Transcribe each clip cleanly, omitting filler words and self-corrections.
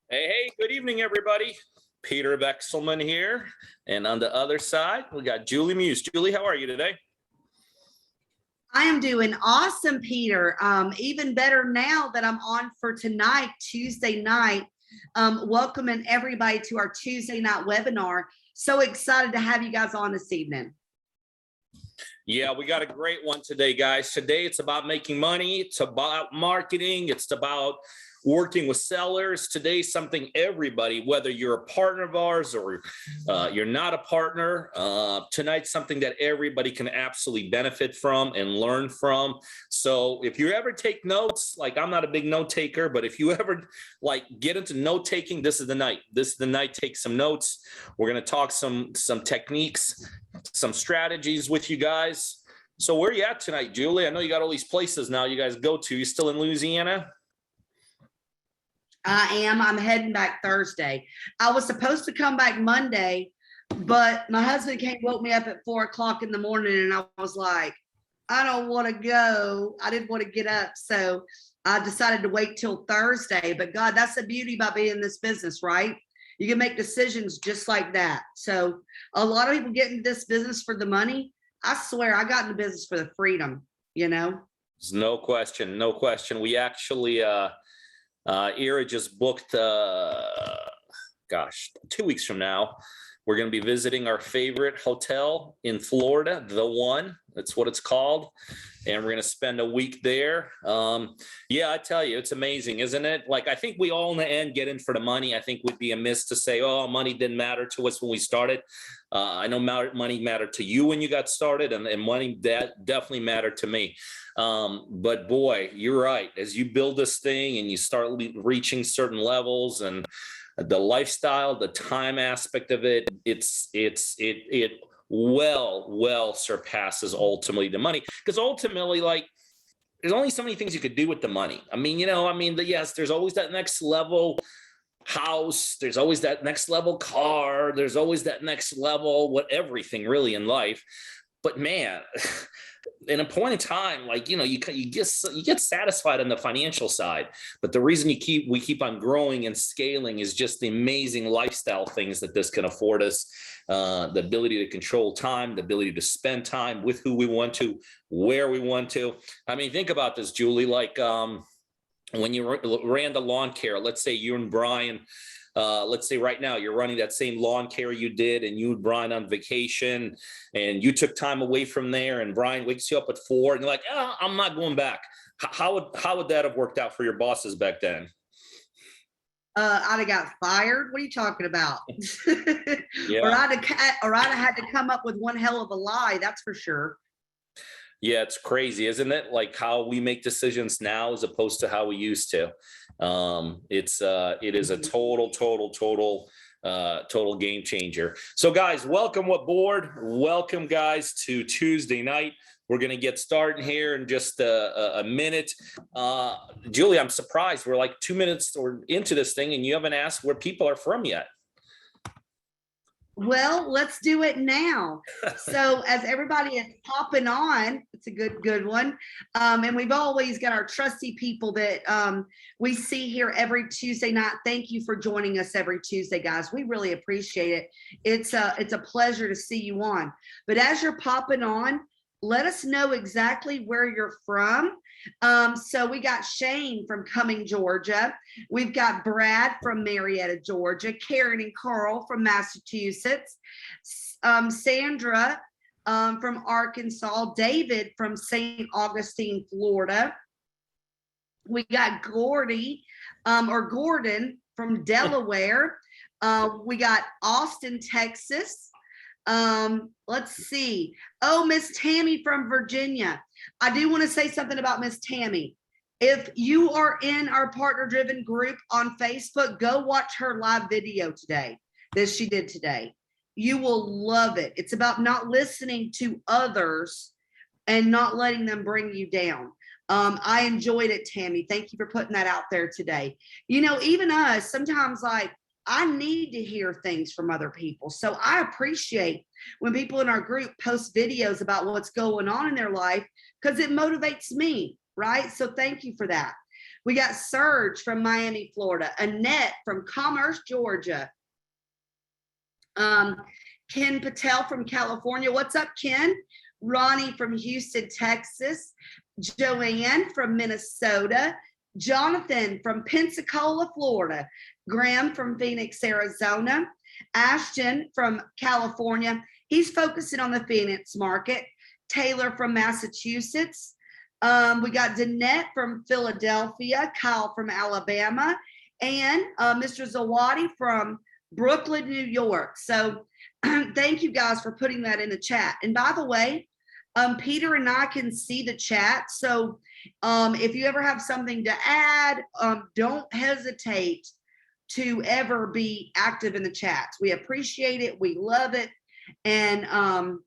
Hey, good evening, everybody. Peter Vexelman here. And on the other side, we got Julie Muse. Julie, how are you today? I am doing awesome, Peter. Even better now that I'm on for tonight, Tuesday night. Welcoming everybody to our Tuesday night webinar. So excited to have you guys on this evening. Yeah, we got a great one today, guys. Today, it's about making money. It's about marketing. It's about working with sellers. Today, something everybody, whether you're a partner of ours or you're not a partner, tonight's something that everybody can absolutely benefit from and learn from. So if you ever take notes, like I'm not a big note taker, but if you ever like get into note taking, this is the night. This is the night. Take some notes. We're going to talk some techniques, some strategies with you guys. So where are you at tonight, Julie? I know you got all these places now you guys go to. You still in Louisiana? I am. I'm heading back Thursday. I was supposed to come back Monday, but my husband woke me up at 4 o'clock in the morning, and I was like, I don't want to go. I didn't want to get up. So I decided to wait till Thursday. But God, that's the beauty about being in this business, right? You can make decisions just like that. So a lot of people get into this business for the money. I swear I got into business for the freedom, you know? There's no question. No question. We actually, Ira just booked, 2 weeks from now, we're going to be visiting our favorite hotel in Florida, The One. That's what it's called. And we're going to spend a week there. Yeah, I tell you, it's amazing, isn't it? Like, I think we all in the end get in for the money. I think we'd be amiss to say, oh, money didn't matter to us when we started. I know money mattered to you when you got started, and money that definitely mattered to me. But boy, you're right. As you build this thing and you start reaching certain levels and the lifestyle, the time aspect of it, it well surpasses ultimately the money, because ultimately, like, there's only so many things you could do with the money. I mean, yes, there's always that next level house, there's always that next level car, there's always that next level everything really in life. But man, in a point in time, like, you get satisfied on the financial side, but the reason we keep on growing and scaling is just the amazing lifestyle things that this can afford us. The ability to control time, the ability to spend time with who we want to, where we want to. I mean, think about this, Julie, like, when you ran the lawn care, let's say you and Brian, let's say right now you're running that same lawn care you did, and you and Brian on vacation, and you took time away from there, and Brian wakes you up at 4 and you're like, oh, I'm not going back. How would that have worked out for your bosses back then? I'd have got fired. What are you talking about? Yeah. Or I'd have had to come up with one hell of a lie. That's for sure. Yeah, it's crazy, isn't it? Like how we make decisions now as opposed to how we used to. It is a total game changer. So guys, welcome aboard. Welcome guys to Tuesday night. We're going to get started here in just a minute. Julie, I'm surprised. We're like 2 minutes or into this thing and you haven't asked where people are from yet. Well, let's do it now. So as everybody is popping on, it's a good one. And we've always got our trusty people that we see here every Tuesday night. Thank you for joining us every Tuesday, guys. We really appreciate it. It's a pleasure to see you on. But as you're popping on, let us know exactly where you're from. So we got Shane from Cumming, Georgia. We've got Brad from Marietta, Georgia. Karen and Carl from Massachusetts. Sandra from Arkansas. David from St. Augustine, Florida. We got Gordon from Delaware. We got Austin, Texas. Let's see. Oh, Miss Tammy from Virginia. I do want to say something about Miss Tammy. If you are in our partner driven group on Facebook, go watch her live video today that she did today. You will love it. It's about not listening to others and not letting them bring you down. I enjoyed it, Tammy. Thank you for putting that out there today. Even us, sometimes like, I need to hear things from other people. So I appreciate when people in our group post videos about what's going on in their life, because it motivates me, right? So thank you for that. We got Serge from Miami, Florida. Annette from Commerce, Georgia. Ken Patel from California. What's up, Ken? Ronnie from Houston, Texas. Joanne from Minnesota. Jonathan from Pensacola, Florida. Graham from Phoenix, Arizona. Ashton from California. He's focusing on the Phoenix market. Taylor from Massachusetts. We got Danette from Philadelphia. Kyle from Alabama. And Mr. Zawadi from Brooklyn, New York. So thank you guys for putting that in the chat. And by the way, Peter and I can see the chat. So if you ever have something to add, don't hesitate to ever be active in the chats. We appreciate it. We love it. And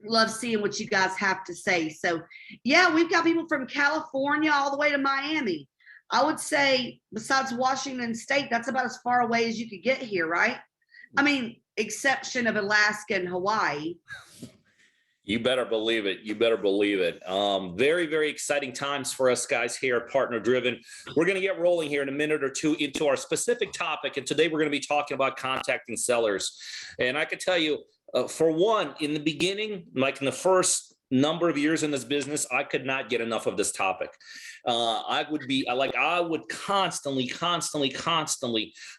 love seeing what you guys have to say. So yeah, we've got people from California all the way to Miami. I would say besides Washington State, that's about as far away as you could get here, right? I mean, exception of Alaska and Hawaii. You better believe it. You better believe it. Very, very exciting times for us guys here at Partner Driven. We're going to get rolling here in a minute or two into our specific topic. And today we're going to be talking about contacting sellers. And I can tell you, for one, in the beginning, like in the first number of years in this business, I could not get enough of this topic. I would constantly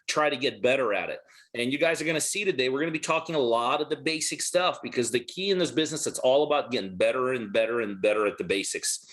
try to get better at it. And you guys are going to see today, we're going to be talking a lot of the basic stuff, because the key in this business, it's all about getting better and better and better at the basics.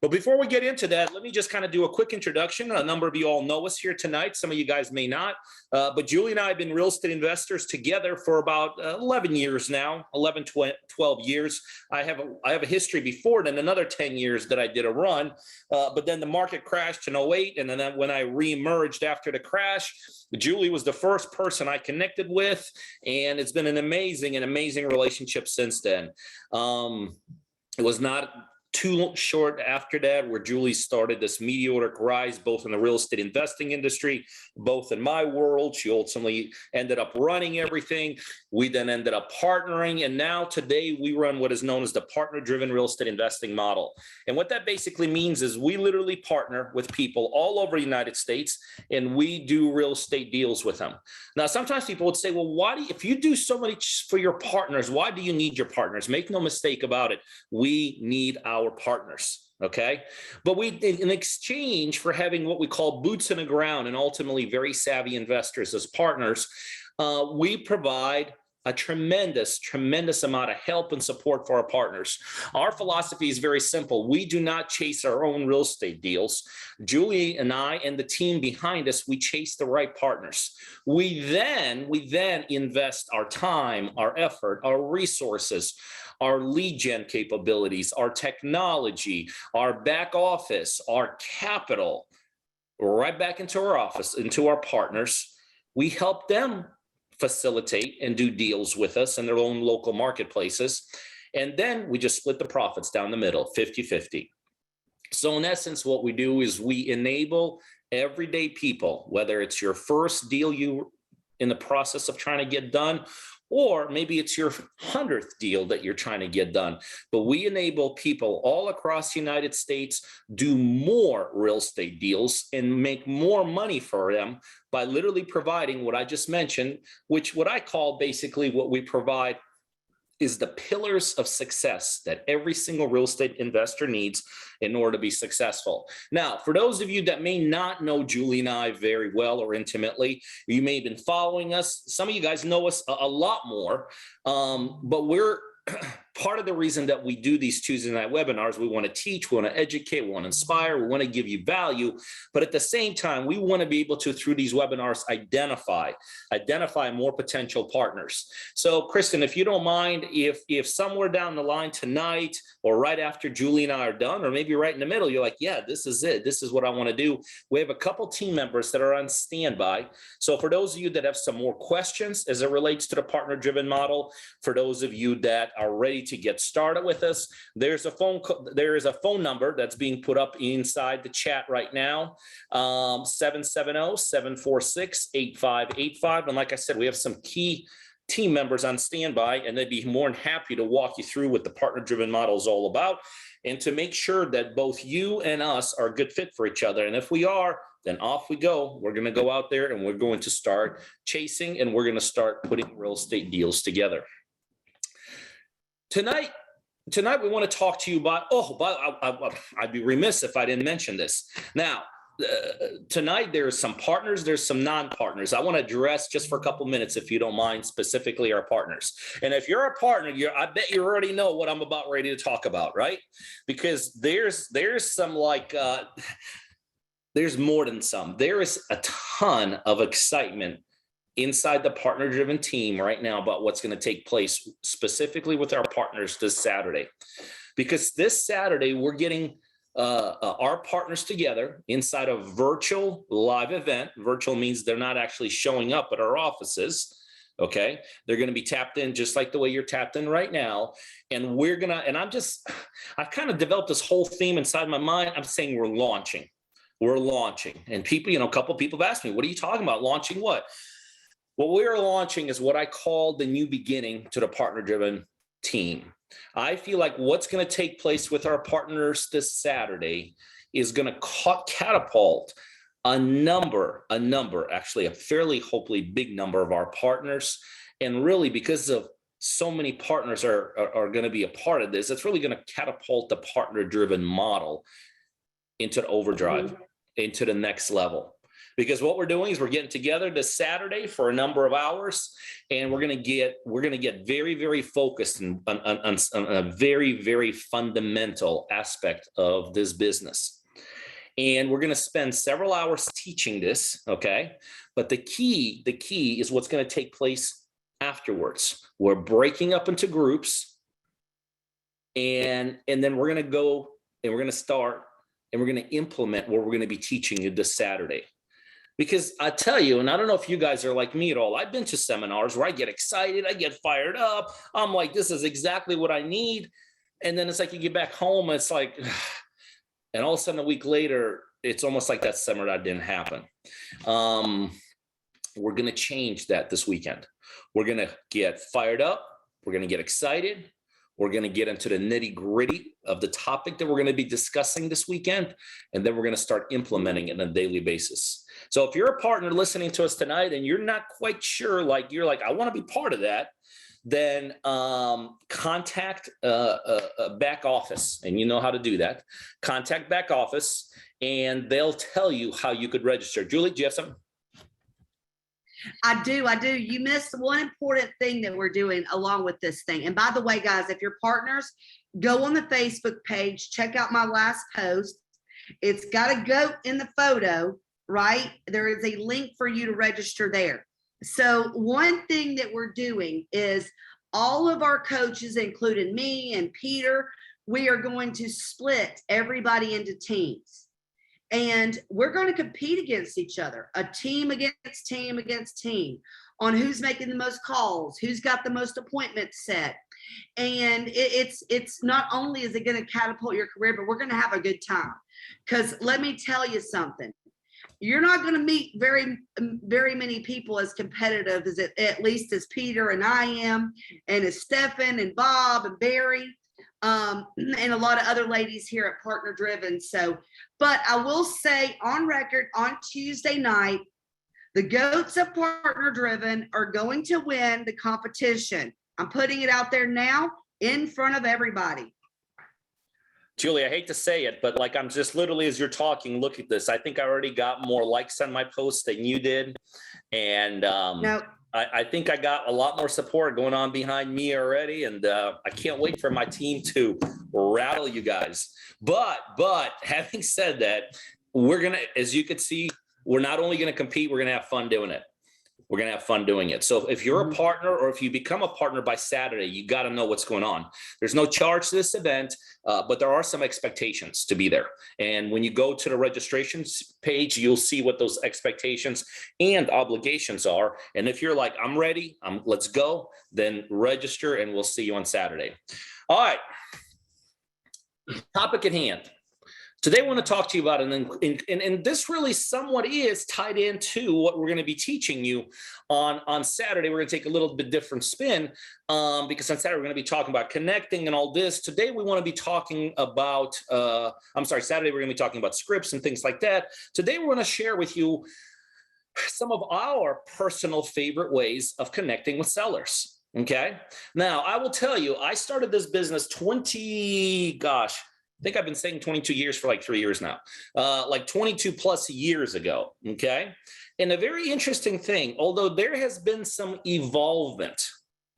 But before we get into that, let me just kind of do a quick introduction. A number of you all know us here tonight. Some of you guys may not. But Julie and I have been real estate investors together for about 11 years now, 11, 12 years. I have a history before then, another 10 years that I did a run. But then the market crashed in 2008. And then when I reemerged after the crash, Julie was the first person I connected with. And it's been an amazing relationship since then. It was not too short after that where Julie started this meteoric rise, both in the real estate investing industry, both in my world. She ultimately ended up running everything. We then ended up partnering. And now today we run what is known as the partner-driven real estate investing model. And what that basically means is we literally partner with people all over the United States, and we do real estate deals with them. Now, sometimes people would say, well, if you do so much for your partners, why do you need your partners? Make no mistake about it. We need our partners. Okay. But in exchange for having what we call boots in the ground and ultimately very savvy investors as partners, we provide a tremendous amount of help and support for our partners. Our philosophy is very simple. We do not chase our own real estate deals. Julie and I and the team behind us, we chase the right partners. We then invest our time, our effort, our resources, our lead gen capabilities, our technology, our back office, our capital, right back into our office, into our partners. We help them facilitate and do deals with us in their own local marketplaces. And then we just split the profits down the middle, 50-50. So in essence, what we do is we enable everyday people, whether it's your first deal you in the process of trying to get done, or maybe it's your 100th deal that you're trying to get done. But we enable people all across the United States do more real estate deals and make more money for them by literally providing what I just mentioned, which what I call basically what we provide is the pillars of success that every single real estate investor needs in order to be successful. Now, for those of you that may not know Julie and I very well or intimately, you may have been following us. Some of you guys know us a lot more, but we're part of the reason that we do these Tuesday night webinars. We want to teach, we want to educate, we want to inspire, we want to give you value. But at the same time, we want to be able to, through these webinars, identify more potential partners. So Kristen, if you don't mind, if somewhere down the line tonight or right after Julie and I are done, or maybe right in the middle, you're like, yeah, this is it. This is what I want to do. We have a couple team members that are on standby. So for those of you that have some more questions as it relates to the partner-driven model, for those of you that are ready to get started with us, there is a phone number that's being put up inside the chat right now, 770-746-8585. And like I said, we have some key team members on standby, and they'd be more than happy to walk you through what the partner-driven model is all about. and to make sure that both you and us are a good fit for each other. And if we are, then off we go. We're going to go out there and we're going to start chasing, and we're going to start putting real estate deals together. Tonight we want to talk to you about, I'd be remiss if I didn't mention this. Now, tonight there's some partners, there's some non-partners. I want to address just for a couple minutes, if you don't mind, specifically our partners. And if you're a partner, I bet you already know what I'm about ready to talk about, right? Because there's some there's more than some. There is a ton of excitement inside the partner-driven team right now about what's going to take place specifically with our partners this Saturday. Because this Saturday, we're getting our partners together inside a virtual live event. Virtual means they're not actually showing up at our offices. Okay. They're going to be tapped in just like the way you're tapped in right now. And I've kind of developed this whole theme inside my mind. I'm saying we're launching. And people, a couple of people have asked me, what are you talking about? Launching what? What we're launching is what I call the new beginning to the partner-driven team. I feel like what's going to take place with our partners this Saturday is going to catapult a fairly, hopefully big number of our partners. And really, because of so many partners are going to be a part of this, it's really going to catapult the partner-driven model into the overdrive, into the next level. Because what we're doing is we're getting together this Saturday for a number of hours, and we're going to get very, very focused on a very, very fundamental aspect of this business. And we're going to spend several hours teaching this, okay? But the key is what's going to take place afterwards. We're breaking up into groups, and then we're going to go and we're going to start and we're going to implement what we're going to be teaching you this Saturday. Because I tell you, and I don't know if you guys are like me at all, I've been to seminars where I get excited, I get fired up. I'm like, this is exactly what I need. And then it's like you get back home, and it's like, and all of a sudden a week later, it's almost like that seminar didn't happen. We're going to change that this weekend. We're going to get fired up. We're going to get excited. We're going to get into the nitty gritty of the topic that we're going to be discussing this weekend. And then we're going to start implementing it on a daily basis. So if you're a partner listening to us tonight and you're not quite sure, you're like, I want to be part of that, then contact back office. And you know how to do that. Contact back office and they'll tell you how you could register. Julie, do you have something? I do. You missed one important thing that we're doing along with this thing. And by the way, guys, if you're partners, go on the Facebook page, check out my last post. It's got a goat in the photo, right? There is a link for you to register there. So one thing that we're doing is all of our coaches, including me and Peter, we are going to split everybody into teams. And we're going to compete against each other, a team against team against team, on who's making the most calls, who's got the most appointments set. And it's not only is it going to catapult your career, but we're going to have a good time. Because let me tell you something. You're not going to meet very, very many people as competitive as at least as Peter and I am, and as Stefan and Bob and Barry. And a lot of other ladies here at Partner Driven. So, but I will say on record, on Tuesday night, the goats of Partner Driven are going to win the competition. I'm putting it out there now in front of everybody. Julie, I hate to say it, but I'm just literally, as you're talking, look at this. I think I already got more likes on my post than you did. And no. I think I got a lot more support going on behind me already, and I can't wait for my team to rattle you guys. But having said that, we're going to, as you can see, we're not only going to compete, we're going to have fun doing it. We're going to have fun doing it. So if you're a partner, or if you become a partner by Saturday, you got to know what's going on. There's no charge to this event, but there are some expectations to be there. And when you go to the registrations page, you'll see what those expectations and obligations are. And if you're like, I'm ready, let's go, then register and we'll see you on Saturday. All right. Topic at hand. Today, I want to talk to you about, and this really somewhat is tied into what we're going to be teaching you on Saturday. We're going to take a little bit different spin because on Saturday, we're going to be talking about connecting and all this. Today, we want to be talking about, Saturday, we're going to be talking about scripts and things like that. Today, we're going to share with you some of our personal favorite ways of connecting with sellers. Okay. Now, I will tell you, I started this business I think I've been saying 22 years for like 3 years now, like 22 plus years ago. Okay. And a very interesting thing, although there has been some evolvement,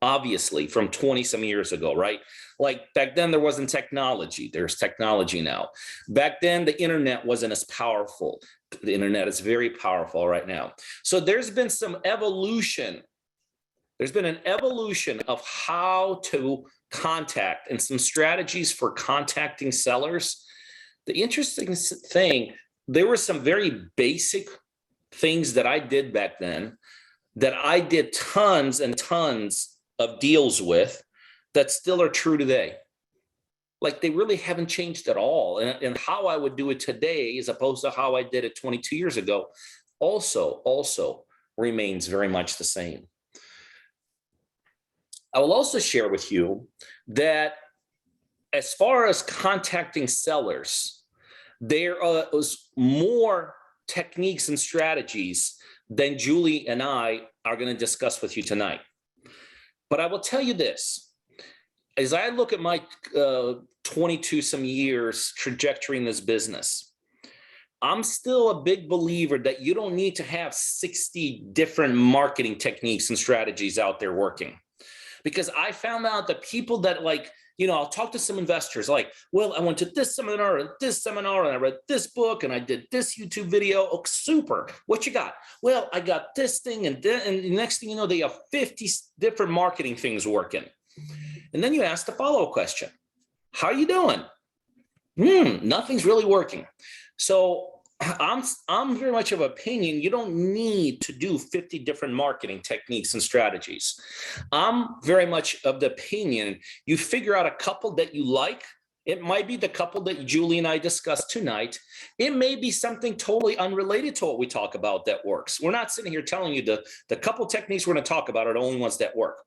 obviously, from 20 some years ago, right? Like back then there wasn't technology. There's technology now. Back then, the internet wasn't as powerful. The internet is very powerful right now. So there's been some evolution. There's been an evolution of how to contact and some strategies for contacting sellers. The interesting thing, there were some very basic things that I did back then that I did tons and tons of deals with that still are true today. Like they really haven't changed at all. And how I would do it today as opposed to how I did it 22 years ago also remains very much the same. I will also share with you that as far as contacting sellers, there is more techniques and strategies than Julie and I are going to discuss with you tonight. But I will tell you this, as I look at my 22 some years trajectory in this business, I'm still a big believer that you don't need to have 60 different marketing techniques and strategies out there working. Because I found out that people that I'll talk to some investors like, well, I went to this seminar and I read this book and I did this YouTube video. Oh, super. What you got? Well, I got this thing and the next thing you know, they have 50 different marketing things working. And then you ask the follow-up question. How are you doing? Nothing's really working. So I'm very much of opinion you don't need to do 50 different marketing techniques and strategies. I'm very much of the opinion you figure out a couple that you like. It might be the couple that Julie and I discussed tonight. It may be something totally unrelated to what we talk about that works. We're not sitting here telling you the couple techniques we're going to talk about are the only ones that work.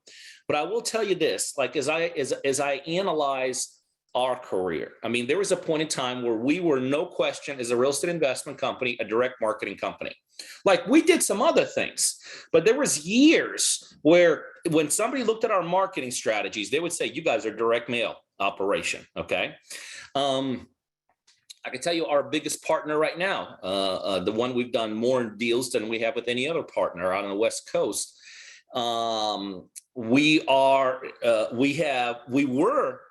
But I will tell you this, like as I analyze our career. I mean, there was a point in time where we were, no question, as a real estate investment company, a direct marketing company. Like we did some other things, but there was years where when somebody looked at our marketing strategies, they would say, you guys are direct mail operation. Okay. I can tell you our biggest partner right now, the one we've done more deals than we have with any other partner out on the West Coast. We were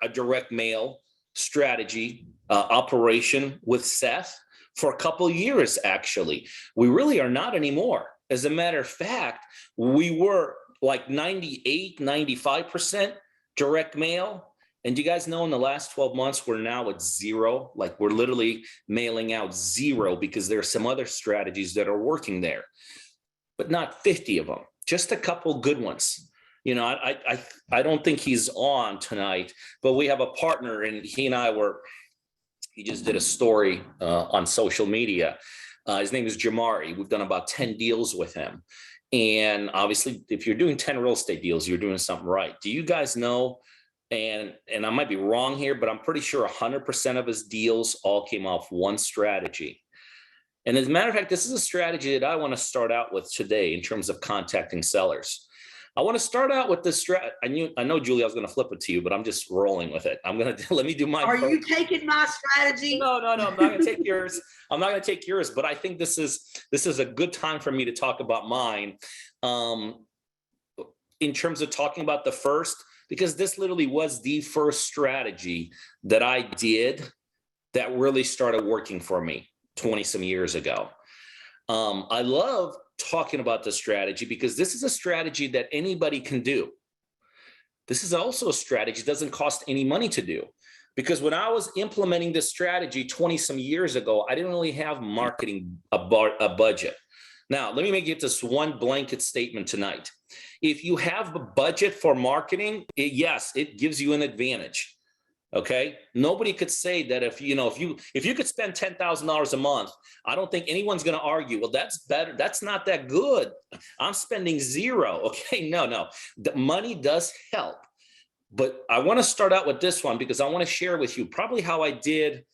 a direct mail strategy operation with Seth for a couple of years. Actually, we really are not anymore. As a matter of fact, we were like 98-95% direct mail. And you guys know in the last 12 months, we're now at zero. Like we're literally mailing out zero because there are some other strategies that are working there, but not 50 of them. Just a couple good ones. You know, I don't think he's on tonight, but we have a partner and he just did a story on social media. His name is Jamari. We've done about 10 deals with him. And obviously, if you're doing 10 real estate deals, you're doing something right. Do you guys know, and I might be wrong here, but I'm pretty sure 100% of his deals all came off one strategy. And as a matter of fact, this is a strategy that I want to start out with today in terms of contacting sellers. I want to start out with this strategy. I know, Julie, I was going to flip it to you, but I'm just rolling with it. Let me do mine. Are you taking my strategy? No. I'm not going to take yours. I'm not going to take yours, but I think this is a good time for me to talk about mine in terms of talking about the first, because this literally was the first strategy that I did that really started working for me 20 some years ago. I love talking about the strategy because this is a strategy that anybody can do. This is also a strategy that doesn't cost any money to do. Because when I was implementing this strategy 20 some years ago, I didn't really have marketing a budget. Now, let me make it this one blanket statement tonight. If you have a budget for marketing, yes, it gives you an advantage. Okay. Nobody could say that if you could spend $10,000 a month, I don't think anyone's going to argue, well, that's better. That's not that good. I'm spending zero. Okay. No, the money does help. But I want to start out with this one because I want to share with you probably how I did.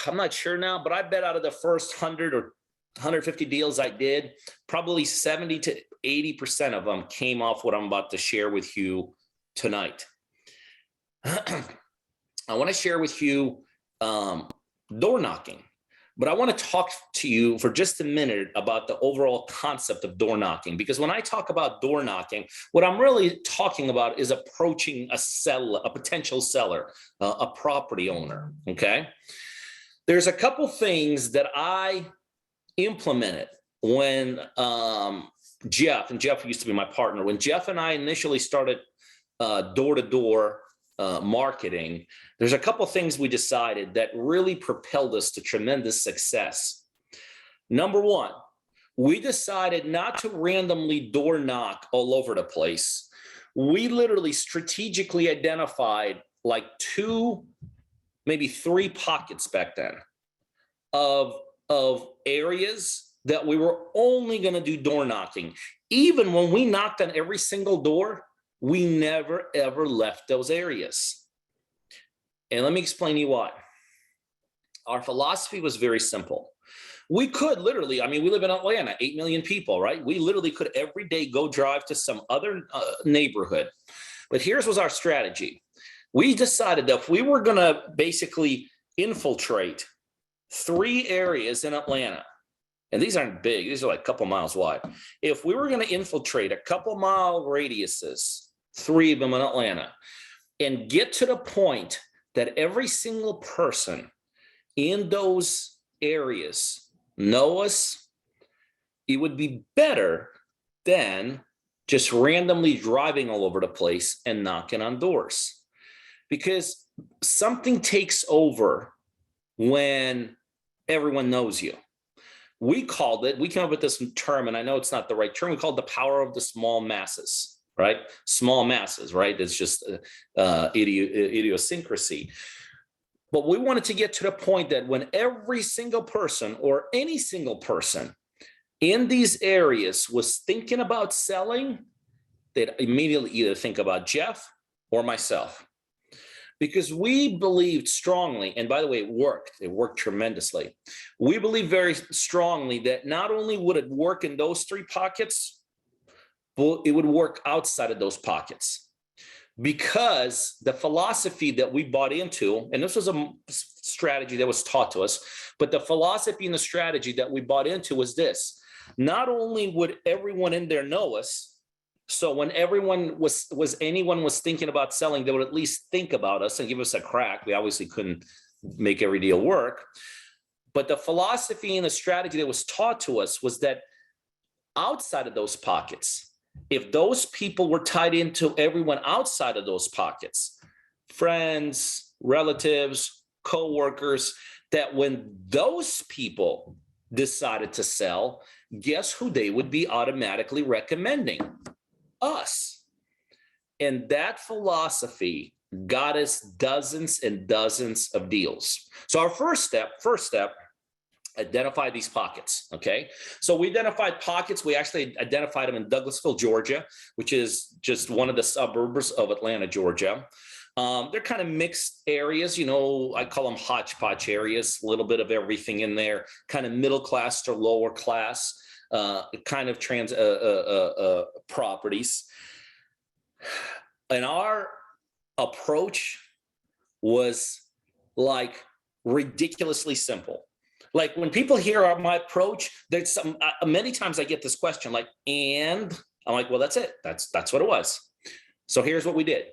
I'm not sure now, but I bet out of the first 100 or 150 deals I did, probably 70 to 80% of them came off what I'm about to share with you tonight. I want to share with you door knocking, but I want to talk to you for just a minute about the overall concept of door knocking, because when I talk about door knocking, what I'm really talking about is approaching a potential seller, a property owner. Okay. There's a couple things that I implemented when Jeff used to be my partner. When Jeff and I initially started door-to-door marketing, there's a couple things we decided that really propelled us to tremendous success. Number one, we decided not to randomly door knock all over the place. We literally strategically identified like 2, maybe 3 pockets back then of areas that we were only going to do door knocking. Even when we knocked on every single door, we never, ever left those areas. And let me explain to you why. Our philosophy was very simple. We could literally, we live in Atlanta, 8 million people, right? We literally could every day go drive to some other neighborhood. But here's was our strategy. We decided that if we were going to basically infiltrate 3 areas in Atlanta, and these aren't big, these are like a couple miles wide. If we were going to infiltrate a couple mile radiuses, 3 of them in Atlanta, and get to the point that every single person in those areas know us, it would be better than just randomly driving all over the place and knocking on doors. Because something takes over when everyone knows you. We came up with this term, and I know it's not the right term. We called it the power of the small masses, right? Small masses, right? It's just idiosyncrasy. But we wanted to get to the point that when every single person or any single person in these areas was thinking about selling, they'd immediately either think about Jeff or myself. Because we believed strongly, and by the way, it worked tremendously. We believe very strongly that not only would it work in those 3 pockets, but it would work outside of those pockets. Because the philosophy that we bought into, and this was a strategy that was taught to us, but the philosophy and the strategy that we bought into was this: not only would everyone in there know us, so when anyone was thinking about selling, they would at least think about us and give us a crack. We obviously couldn't make every deal work. But the philosophy and the strategy that was taught to us was that outside of those pockets, if those people were tied into everyone outside of those pockets, friends, relatives, co-workers, that when those people decided to sell, guess who they would be automatically recommending? Us. And that philosophy got us dozens and dozens of deals. So our first step, identify these pockets. Okay. So we identified pockets. We actually identified them in Douglasville, Georgia, which is just one of the suburbs of Atlanta, Georgia. They're kind of mixed areas, I call them hodgepodge areas, a little bit of everything in there, kind of middle class to lower class. Kind of properties. And our approach was like ridiculously simple. Like when people hear my approach, there's many times I get this question like, and I'm like, well, that's it. That's what it was. So here's what we did.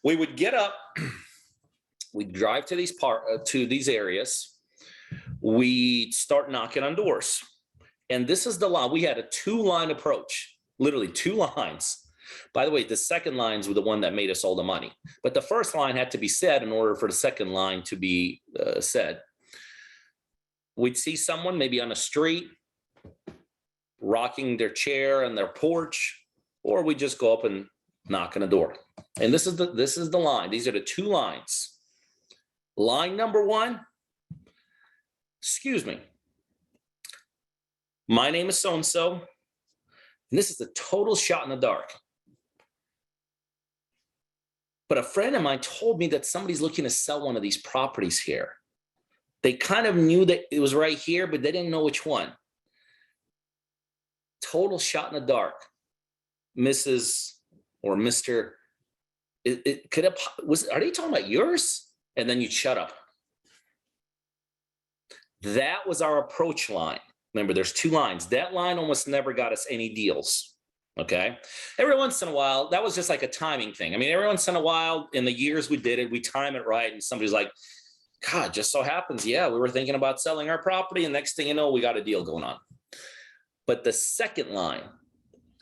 We would get up, we'd drive to these areas. We'd start knocking on doors. And this is the line. We had a 2-line approach, literally 2 lines. By the way, the second lines were the one that made us all the money. But the first line had to be said in order for the second line to be said. We'd see someone maybe on the street, rocking their chair on their porch, or we'd just go up and knock on the door. And this is the line. These are the two lines. Line number one, excuse me. My name is so-and-so, and this is a total shot in the dark. But a friend of mine told me that somebody's looking to sell one of these properties here. They kind of knew that it was right here, but they didn't know which one. Total shot in the dark. Mrs. or Mr. Are they talking about yours? And then you'd shut up. That was our approach line. Remember, there's two lines. That line almost never got us any deals. Okay. Every once in a while, that was just like a timing thing. I mean, every once in a while in the years we did it, we time it right. And somebody's like, God, just so happens. Yeah, we were thinking about selling our property. And next thing you know, we got a deal going on. But the second line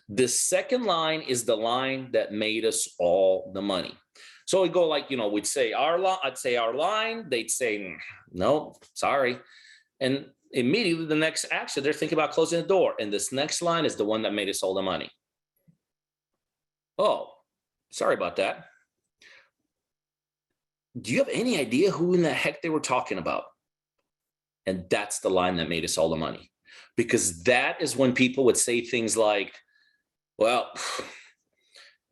is the line that made us all the money. So we go like, we'd say I'd say our line. They'd say, no, sorry. And immediately the next action, they're thinking about closing the door. And this next line is the one that made us all the money. Oh, sorry about that. Do you have any idea who in the heck they were talking about? And that's the line that made us all the money. Because that is when people would say things like, well,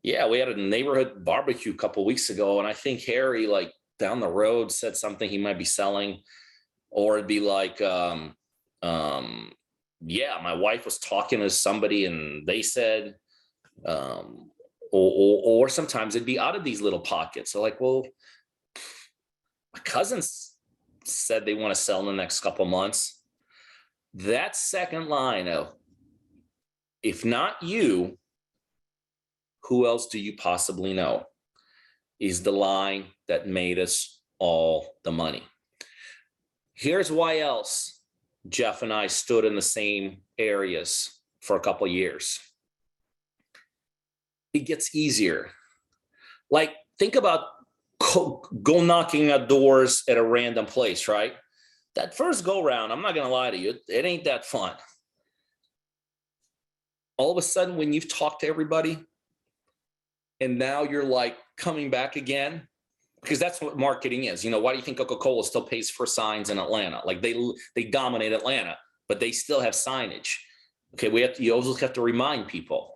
yeah, we had a neighborhood barbecue a couple of weeks ago, and I think Harry, like down the road, said something he might be selling. Or it'd be like, yeah, my wife was talking to somebody and they said, or sometimes it'd be out of these little pockets. So like, well, my cousins said they want to sell in the next couple of months. That second line of, if not you, who else do you possibly know, is the line that made us all the money. Here's why else Jeff and I stood in the same areas for a couple of years. It gets easier. Like, think about go knocking at doors at a random place, right? That first go round, I'm not going to lie to you, it ain't that fun. All of a sudden, when you've talked to everybody and now you're like coming back again, because that's what marketing is. Why do you think Coca-Cola still pays for signs in Atlanta? Like they dominate Atlanta, but they still have signage. Okay, you always have to remind people.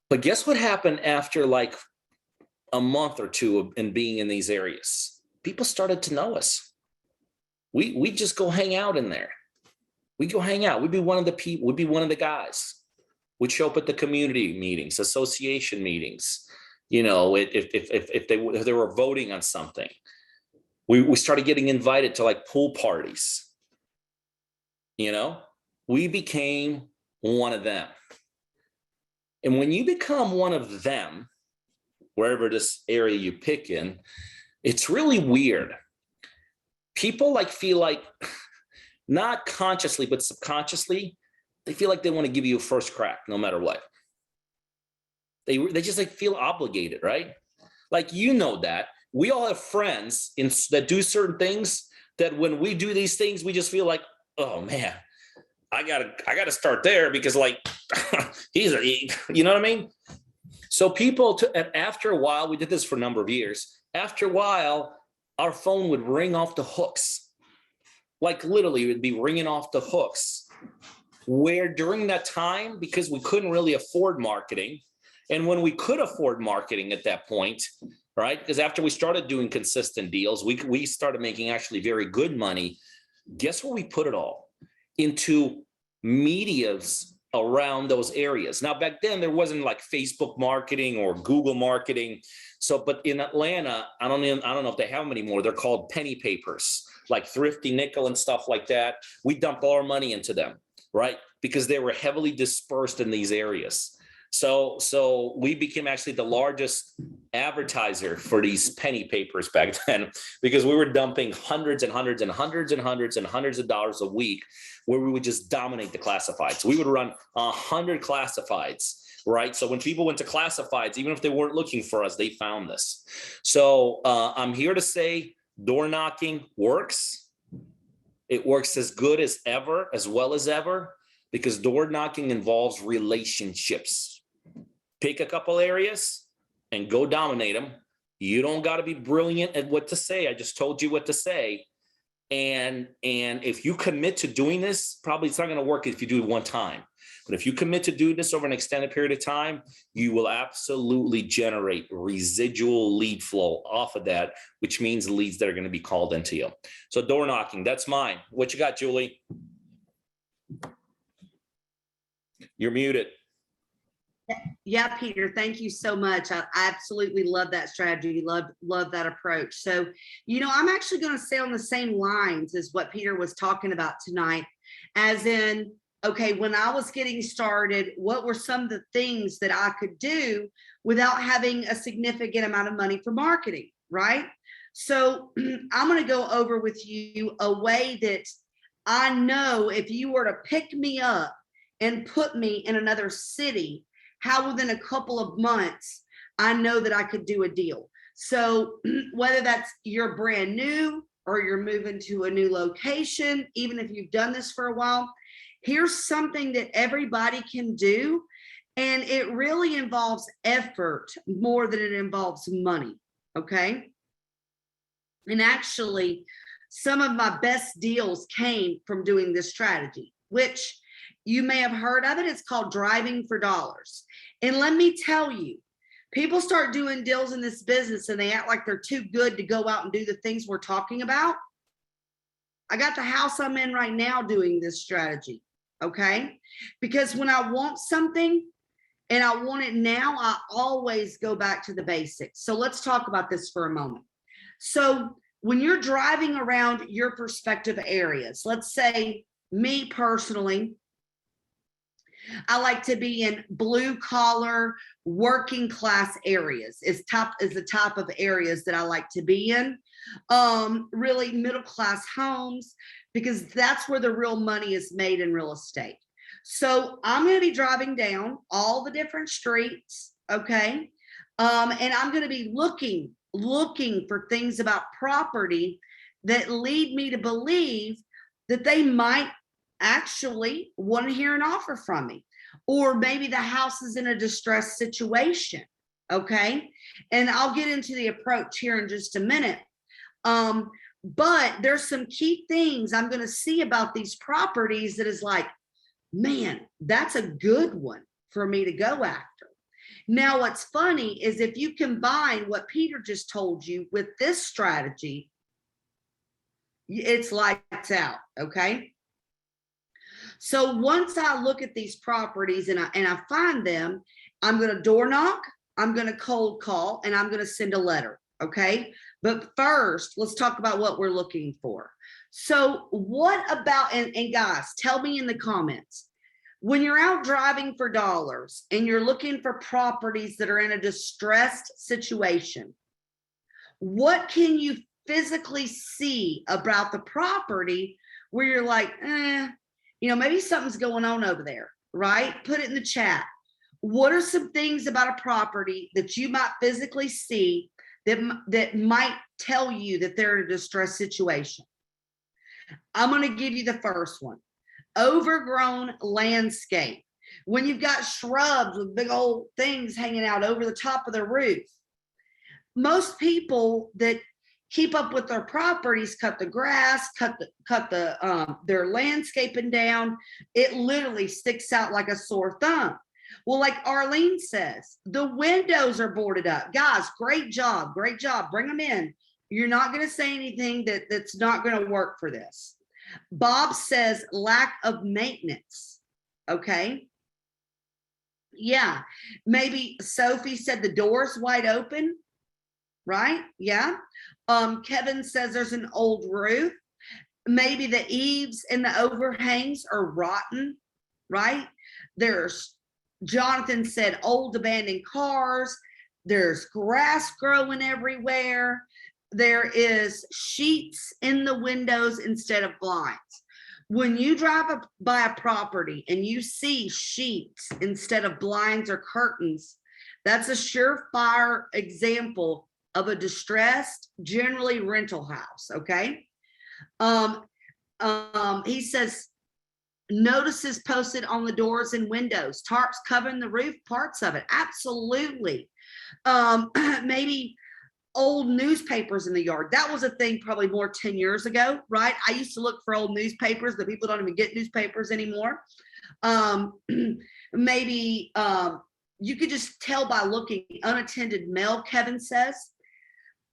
But guess what happened after like a month or two of being in these areas? People started to know us. We just go hang out in there. We go hang out. We'd be one of the people. We'd be one of the guys. We'd show up at the community meetings, association meetings. If they were voting on something, we started getting invited to like pool parties. We became one of them. And when you become one of them, wherever this area you pick in, it's really weird. People feel like, not consciously, but subconsciously, they feel like they want to give you a first crack no matter what. They just feel obligated, right? That we all have friends that do certain things that when we do these things, we just feel like, oh man, I gotta start there because you know what I mean? So after a while, we did this for a number of years. After a while, our phone would ring off the hooks. Like literally, it would be ringing off the hooks. Where during that time, because we couldn't really afford marketing, and when we could afford marketing at that point, right? Because after we started doing consistent deals, we started making actually very good money. Guess what we put it all? Into medias around those areas. Now, back then, there wasn't like Facebook marketing or Google marketing. So, but in Atlanta, I don't know if they have them anymore. They're called penny papers, like Thrifty Nickel and stuff like that. We dumped all our money into them, right? Because they were heavily dispersed in these areas. So we became actually the largest advertiser for these penny papers back then, because we were dumping hundreds and hundreds and hundreds and hundreds and hundreds of dollars a week, where we would just dominate the classifieds. We would run 100 classifieds, right? So when people went to classifieds, even if they weren't looking for us, they found this. So I'm here to say door knocking works. It works as good as ever, as well as ever, because door knocking involves relationships. Pick a couple areas and go dominate them. You don't got to be brilliant at what to say. I just told you what to say. And if you commit to doing this, probably it's not going to work if you do it one time. But if you commit to do this over an extended period of time, you will absolutely generate residual lead flow off of that, which means leads that are going to be called into you. So door knocking, that's mine. What you got, Julie? You're muted. Yeah, Peter, thank you so much. I absolutely love that strategy. Love that approach. So, I'm actually going to stay on the same lines as what Peter was talking about tonight, as in, okay, when I was getting started, what were some of the things that I could do without having a significant amount of money for marketing, right? So I'm going to go over with you a way that I know if you were to pick me up and put me in another city, how within a couple of months, I know that I could do a deal. So whether that's you're brand new or you're moving to a new location, even if you've done this for a while, here's something that everybody can do. And it really involves effort more than it involves money, okay? And actually, some of my best deals came from doing this strategy, which you may have heard of it. It's called driving for dollars. And let me tell you, people start doing deals in this business and they act like they're too good to go out and do the things we're talking about. I got the house I'm in right now doing this strategy, okay? Because when I want something and I want it now, I always go back to the basics. So let's talk about this for a moment. So when you're driving around your prospective areas, let's say me personally, I like to be in blue collar, working class areas is the type of areas that I like to be in. Really middle class homes, because that's where the real money is made in real estate. So I'm going to be driving down all the different streets. Okay. And I'm going to be looking for things about property that lead me to believe that they might actually want to hear an offer from me, or maybe the house is in a distressed situation. Okay. And I'll get into the approach here in just a minute. But there's some key things I'm going to see about these properties that is like, man, that's a good one for me to go after. Now, what's funny is if you combine what Peter just told you with this strategy, it's lights out. Okay. So once I look at these properties and I find them, I'm going to door knock, I'm going to cold call, and I'm going to send a letter. Okay. But first, let's talk about what we're looking for. So what about, and guys, tell me in the comments, when you're out driving for dollars and you're looking for properties that are in a distressed situation, what can you physically see about the property where you're like, maybe something's going on over there, right? Put it in the chat. What are some things about a property that you might physically see that might tell you that they're in a distressed situation? I'm going to give you the first one. Overgrown landscape. When you've got shrubs with big old things hanging out over the top of the roof. Most people that keep up with their properties cut the grass, cut their landscaping down. It literally sticks out like a sore thumb. Well, like Arlene says, the windows are boarded up. Guys, great job. Bring them in. You're not going to say anything that's not going to work for this. Bob says lack of maintenance. Okay. Yeah. Maybe Sophie said the door's wide open. Right? Yeah. Kevin says there's an old roof. Maybe the eaves and the overhangs are rotten. Right? Jonathan said old abandoned cars. There's grass growing everywhere. There is sheets in the windows instead of blinds. When you drive by a property and you see sheets instead of blinds or curtains, that's a surefire example of a distressed, generally rental house. Okay. He says Notices posted on the doors and windows, tarps covering the roof, parts of it. Absolutely. Maybe old newspapers in the yard. That was a thing probably more 10 years ago, right? I used to look for old newspapers, but people don't even get newspapers anymore. Maybe you could just tell by looking. Unattended mail, Kevin says.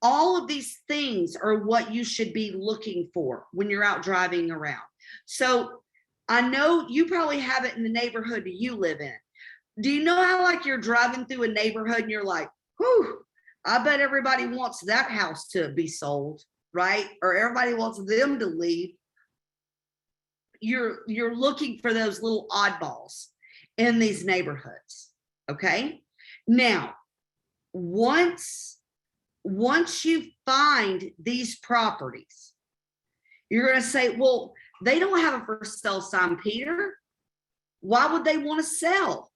All of these things are what you should be looking for when you're out driving around. So I know you probably have it in the neighborhood you live in. Do you know how like you're driving through a neighborhood and you're like, whew, I bet everybody wants that house to be sold, right? Or everybody wants them to leave. You're looking for those little oddballs in these neighborhoods, okay? Now, once you find these properties, you're going to say, well, they don't have a for sale sign, Peter. Why would they want to sell?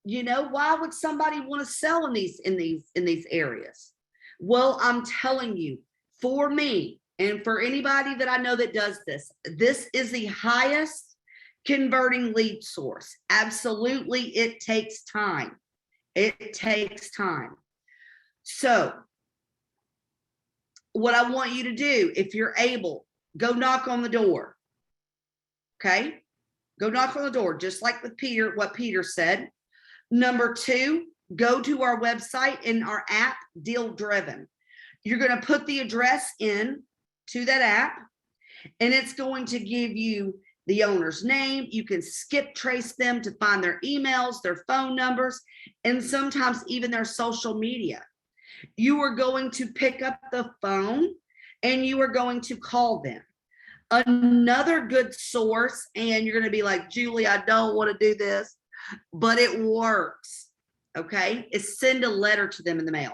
You know, why would somebody want to sell in these areas? Well, I'm telling you, for me and for anybody that I know that does this, this is the highest converting lead source. Absolutely, it takes time. It takes time. So what I want you to do, if you're able, go knock on the door. Okay? Go knock on the door, just like with Peter, what Peter said. Number 2, go to our website in our app, Deal Driven. You're going to put the address in to that app, and it's going to give you the owner's name. You can skip trace them to find their emails, their phone numbers, and sometimes even their social media. You are going to pick up the phone and you are going to call them. Another good source, and you're going to be like, Julie, I don't want to do this, but it works, okay, is send a letter to them in the mail.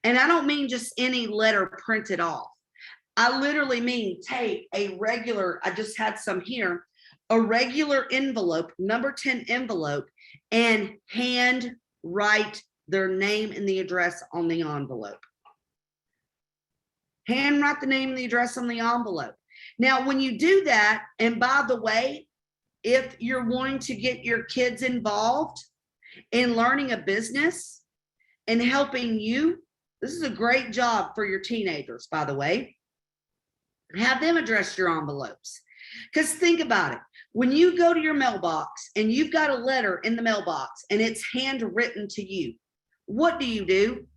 And I don't mean just any letter printed off. I literally mean take a regular, I just had some here, a regular envelope, number 10 envelope, and hand write their name and the address on the envelope. Hand write the name and the address on the envelope. Now, when you do that, and by the way, if you're wanting to get your kids involved in learning a business and helping you, this is a great job for your teenagers, by the way. Have them address your envelopes. Because think about it. When you go to your mailbox and you've got a letter in the mailbox and it's handwritten to you, what do you do?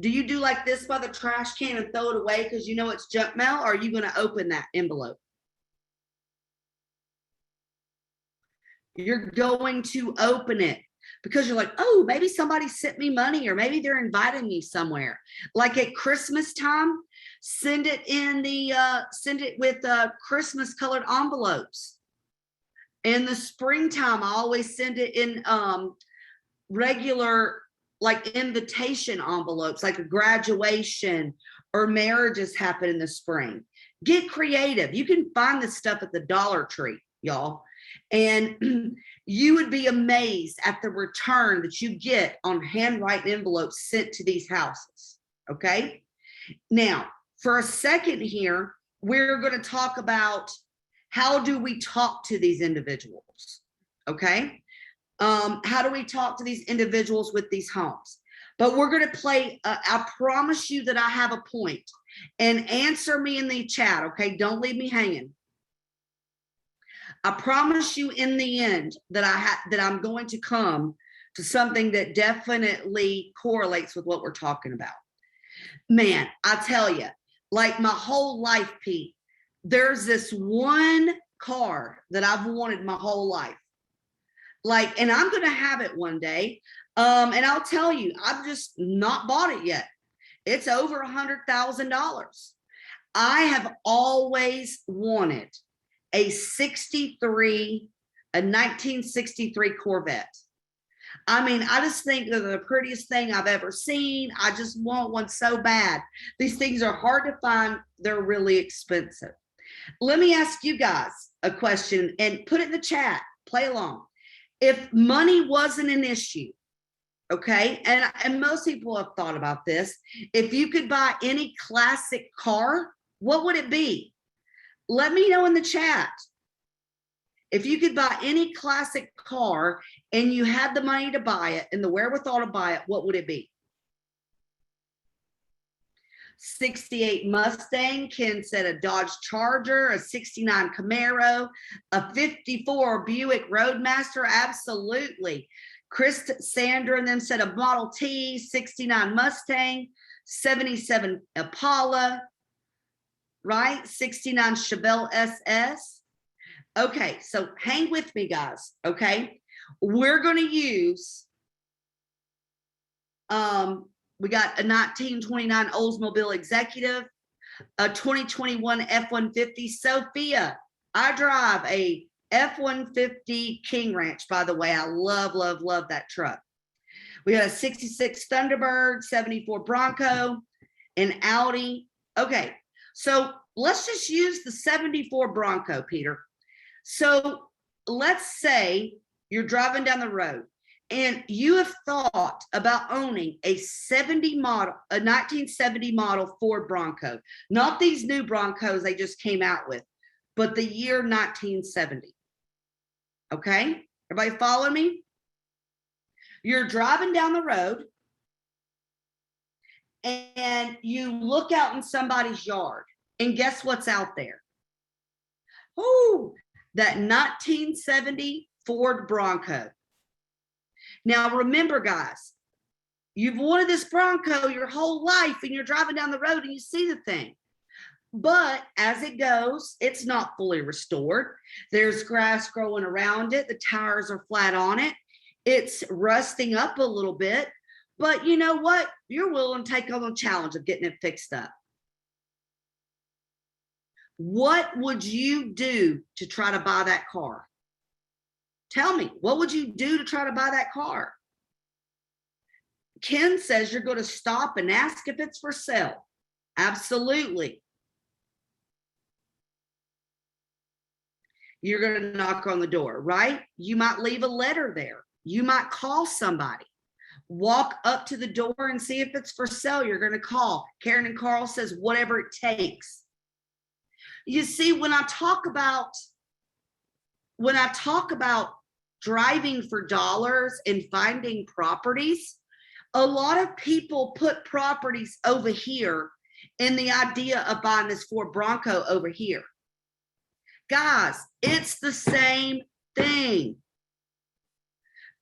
Do you do like this by the trash can and throw it away because you know it's junk mail, or are you going to open that envelope? You're going to open it because you're like, oh, maybe somebody sent me money, or maybe they're inviting me somewhere. Like at Christmas time, send it with Christmas colored envelopes. In the springtime, I always send it in regular like invitation envelopes, like a graduation or marriages happen in the spring. Get creative. You can find this stuff at the Dollar Tree, y'all. And you would be amazed at the return that you get on handwritten envelopes sent to these houses. Okay. Now, for a second here, we're going to talk about how do we talk to these individuals? Okay. How do we talk to these individuals with these homes? But we're going to play, I promise you that I have a point, and answer me in the chat. Okay. Don't leave me hanging. I promise you in the end that I'm going to come to something that definitely correlates with what we're talking about. Man, I tell you, like my whole life, Pete, there's this one car that I've wanted my whole life. Like, and I'm going to have it one day. And I'll tell you, I've just not bought it yet. It's over $100,000. I have always wanted a 1963 Corvette. I mean, I just think they're the prettiest thing I've ever seen. I just want one so bad. These things are hard to find. They're really expensive. Let me ask you guys a question and put it in the chat. Play along. If money wasn't an issue, okay, and most people have thought about this, if you could buy any classic car, what would it be? Let me know in the chat. If you could buy any classic car and you had the money to buy it and the wherewithal to buy it, what would it be? 68 Mustang. Ken said a Dodge Charger, a 69 Camaro, a 54 Buick Roadmaster. Absolutely. Chris, Sandra, and them said a Model T, 69 Mustang, 77 Impala, right? 69 Chevelle SS. Okay, so hang with me, guys. Okay, we're going to use we got a 1929 Oldsmobile Executive, a 2021 F-150. Sophia, I drive a F-150 King Ranch, by the way. I love, love, love that truck. We got a 66 Thunderbird, 74 Bronco, an Audi. Okay, so let's just use the 74 Bronco, Peter. So let's say you're driving down the road and you have thought about owning a 1970 model Ford Bronco, not these new Broncos they just came out with, but the year 1970. Okay, everybody follow me? You're driving down the road and you look out in somebody's yard and guess what's out there? Oh, that 1970 Ford Bronco. Now, remember, guys, you've wanted this Bronco your whole life and you're driving down the road and you see the thing. But as it goes, it's not fully restored. There's grass growing around it. The tires are flat on it. It's rusting up a little bit. But you know what? You're willing to take on the challenge of getting it fixed up. What would you do to try to buy that car? Tell me, what would you do to try to buy that car? Ken says you're going to stop and ask if it's for sale. Absolutely. You're going to knock on the door, right? You might leave a letter there. You might call somebody. Walk up to the door and see if it's for sale. You're going to call. Karen and Carl says whatever it takes. You see, when I talk about driving for dollars and finding properties, a lot of people put properties over here in the idea of buying this Ford Bronco over here. Guys, it's the same thing.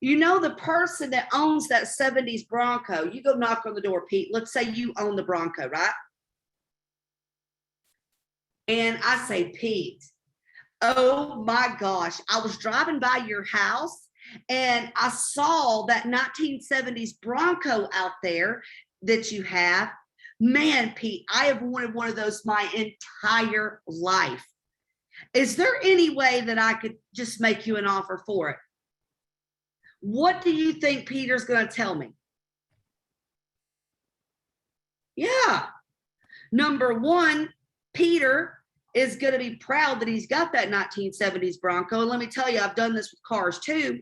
You know, the person that owns that 70s Bronco, you go knock on the door, Pete. Let's say you own the Bronco, right? And I say, Pete, oh my gosh, I was driving by your house and I saw that 1970s Bronco out there that you have. Man, Pete, I have wanted one of those my entire life. Is there any way that I could just make you an offer for it? What do you think Peter's going to tell me? Yeah. Number one, Peter is going to be proud that he's got that 1970s Bronco. And let me tell you, I've done this with cars too.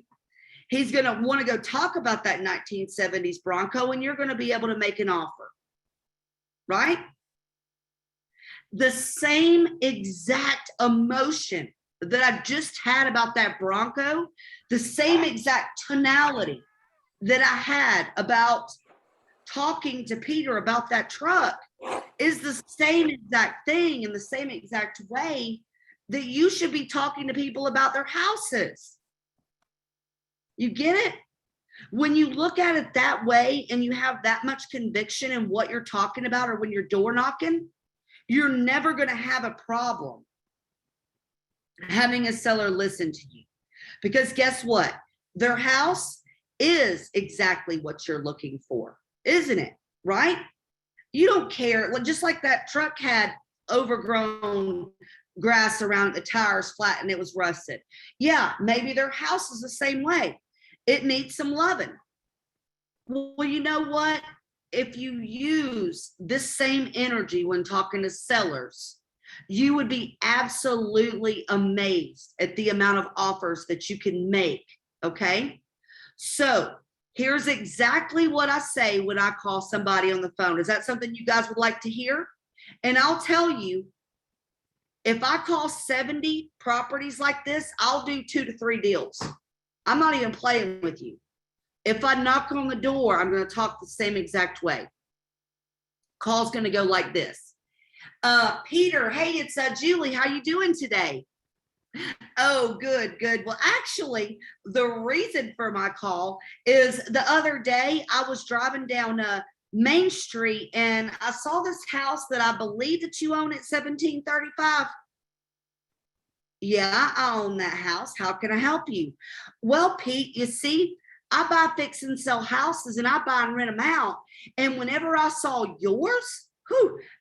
He's going to want to go talk about that 1970s Bronco and you're going to be able to make an offer, right? The same exact emotion that I just had about that Bronco, the same exact tonality that I had about talking to Peter about that truck is the same exact thing in the same exact way that you should be talking to people about their houses. You get it? When you look at it that way and you have that much conviction in what you're talking about or when you're door knocking, you're never going to have a problem having a seller listen to you. Because guess what? Their house is exactly what you're looking for, isn't it? Right? You don't care. Just like that truck had overgrown grass around it, the tires flat and it was rusted. Yeah, maybe their house is the same way. It needs some loving. Well, you know what? If you use this same energy when talking to sellers, you would be absolutely amazed at the amount of offers that you can make, okay? So here's exactly what I say when I call somebody on the phone. Is that something you guys would like to hear? And I'll tell you, If I call 70 properties like this, I'll do 2 to 3 deals. I'm not even playing with you. If I knock on the door, I'm going to talk the same exact way. Call's going to go like this. Peter, hey, it's Julie. How you doing today? Oh, good. Well, actually, the reason for my call is the other day I was driving down Main Street and I saw this house that I believe that you own at 1735. Yeah, I own that house. How can I help you? Well, Pete, you see, I buy, fix, and sell houses, and I buy and rent them out. And whenever I saw yours,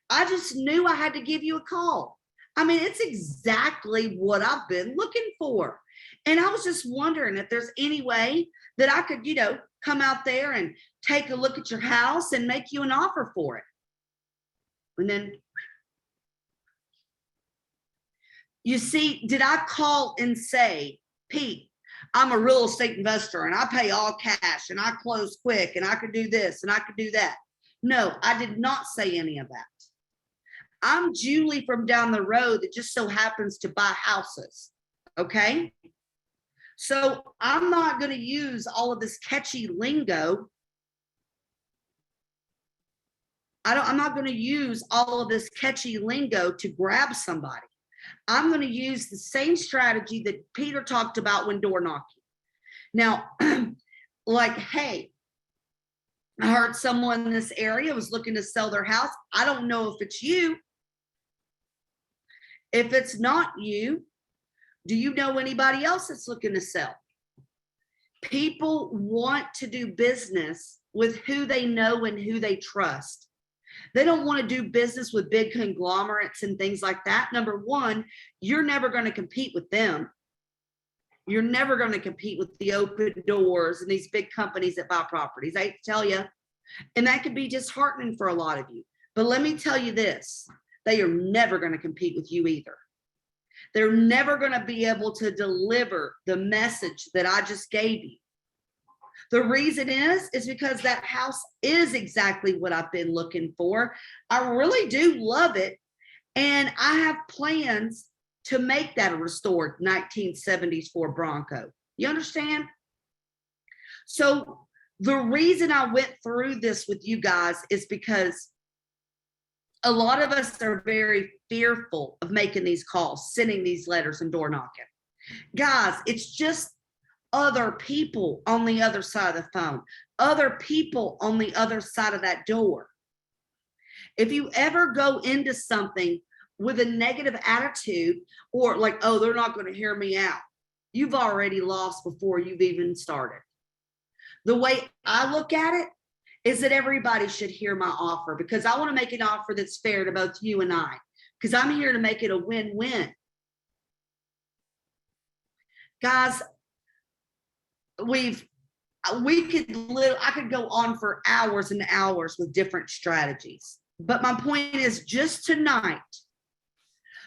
I just knew I had to give you a call. I mean, it's exactly what I've been looking for. And I was just wondering if there's any way that I could, come out there and take a look at your house and make you an offer for it. And then, you see, did I call and say, Pete, I'm a real estate investor and I pay all cash and I close quick and I could do this and I could do that? No, I did not say any of that. I'm Julie from down the road that just so happens to buy houses. Okay. So I'm not going to use all of this catchy lingo. I'm not going to use all of this catchy lingo to grab somebody. I'm going to use the same strategy that Peter talked about when door knocking. Now, like, hey, I heard someone in this area was looking to sell their house. I don't know if it's you. If it's not you, do you know anybody else that's looking to sell? People want to do business with who they know and who they trust. They don't want to do business with big conglomerates and things like that. Number one, you're never going to compete with them. You're never going to compete with the Open Doors and these big companies that buy properties. I hate to tell you. And that could be disheartening for a lot of you. But let me tell you this, they are never going to compete with you either. They're never going to be able to deliver the message that I just gave you. The reason is because that house is exactly what I've been looking for. I really do love it. And I have plans to make that a restored 1970s Ford Bronco. You understand? So the reason I went through this with you guys is because a lot of us are very fearful of making these calls, sending these letters and door knocking. Guys, it's just other people on the other side of the phone, other people on the other side of that door. If you ever go into something with a negative attitude or like, oh, they're not going to hear me out, you've already lost before you've even started. The way I look at it is that everybody should hear my offer because I want to make an offer that's fair to both you and I, because I'm here to make it a win-win. Guys, I could go on for hours and hours with different strategies. But my point is just tonight,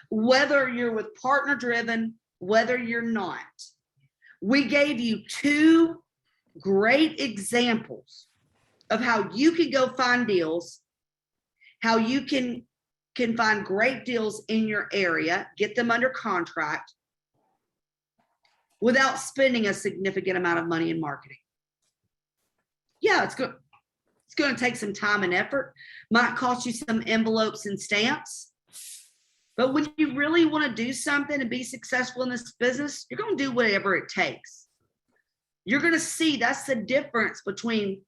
whether you're with Partner Driven, whether you're not, we gave you 2 great examples of how you can go find deals, how you can find great deals in your area, get them under contract without spending a significant amount of money in marketing. Yeah, it's going to take some time and effort, might cost you some envelopes and stamps. But when you really want to do something and be successful in this business, you're going to do whatever it takes. You're going to see that's the difference between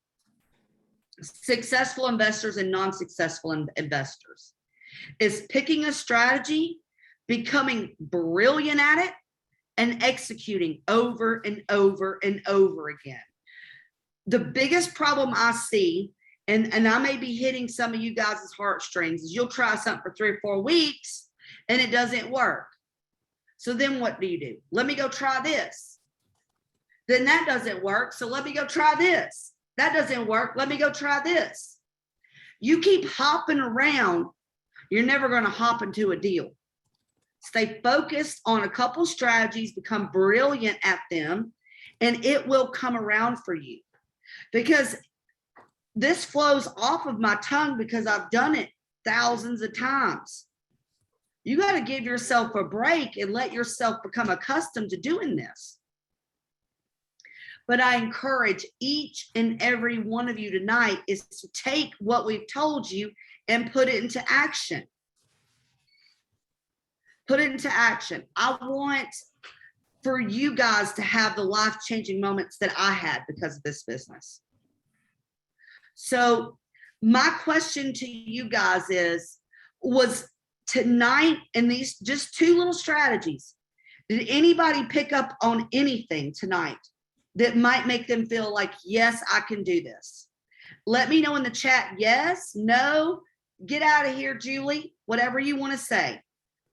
successful investors and non-successful investors, is picking a strategy, becoming brilliant at it, and executing over and over and over again. The biggest problem I see, and I may be hitting some of you guys' heartstrings, is you'll try something for 3 or 4 weeks and it doesn't work. So then what do? Let me go try this. Then that doesn't work. So let me go try this. That doesn't work. Let me go try this. You keep hopping around, you're never going to hop into a deal. Stay focused on a couple strategies, become brilliant at them, and it will come around for you. Because this flows off of my tongue because I've done it thousands of times. You got to give yourself a break and let yourself become accustomed to doing this. But I encourage each and every one of you tonight is to take what we've told you and put it into action. Put it into action. I want for you guys to have the life-changing moments that I had because of this business. So my question to you guys was tonight, and these just two little strategies, did anybody pick up on anything tonight that might make them feel like, yes, I can do this? Let me know in the chat, yes, no, get out of here, Julie, whatever you want to say.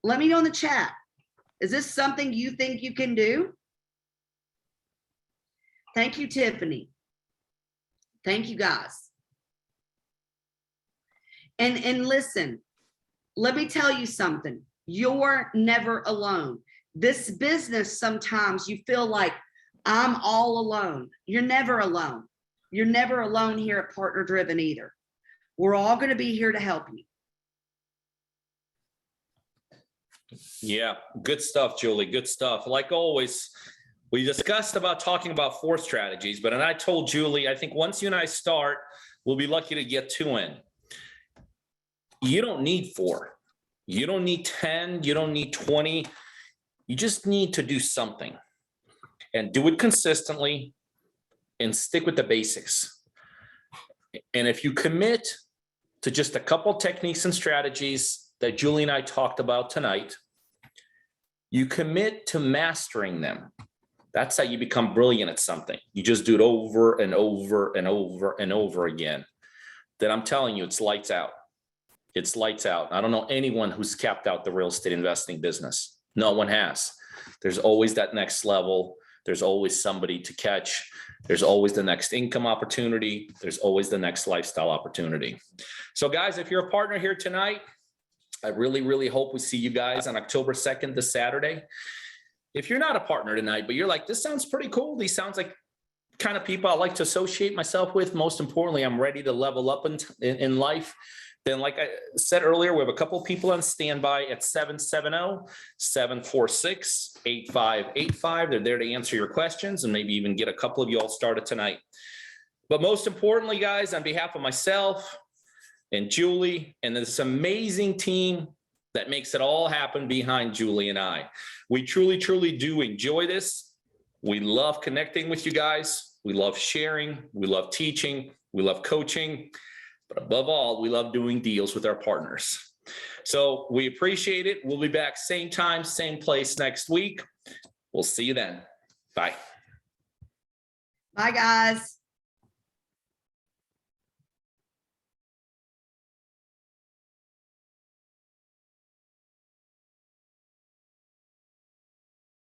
Let me know in the chat. Is this something you think you can do? Thank you, Tiffany. Thank you, guys. And listen, let me tell you something. You're never alone. This business, sometimes you feel like I'm all alone. You're never alone. You're never alone here at Partner Driven either. We're all going to be here to help you. Yeah, good stuff, Julie. Good stuff. Like always, we discussed about talking about 4 strategies, but and I told Julie, I think once you and I start, we'll be lucky to get 2 in. You don't need 4. You don't need 10. You don't need 20. You just need to do something and do it consistently and stick with the basics. And if you commit to just a couple techniques and strategies that Julie and I talked about tonight, you commit to mastering them. That's how you become brilliant at something. You just do it over and over and over and over again. Then I'm telling you, it's lights out. It's lights out. I don't know anyone who's capped out the real estate investing business. No one has. There's always that next level. There's always somebody to catch. There's always the next income opportunity. There's always the next lifestyle opportunity. So guys, if you're a partner here tonight, I really, really hope we see you guys on October 2nd, this Saturday. If you're not a partner tonight, but you're like, this sounds pretty cool. These sounds like kind of people I like to associate myself with. Most importantly, I'm ready to level up in life. Then, like I said earlier, we have a couple of people on standby at 770-746-8585. They're there to answer your questions and maybe even get a couple of you all started tonight. But most importantly, guys, on behalf of myself and Julie and this amazing team that makes it all happen behind Julie and I, we truly, truly do enjoy this. We love connecting with you guys. We love sharing. We love teaching. We love coaching. But above all, we love doing deals with our partners. So we appreciate it. We'll be back same time, same place next week. We'll see you then. Bye. Bye, guys.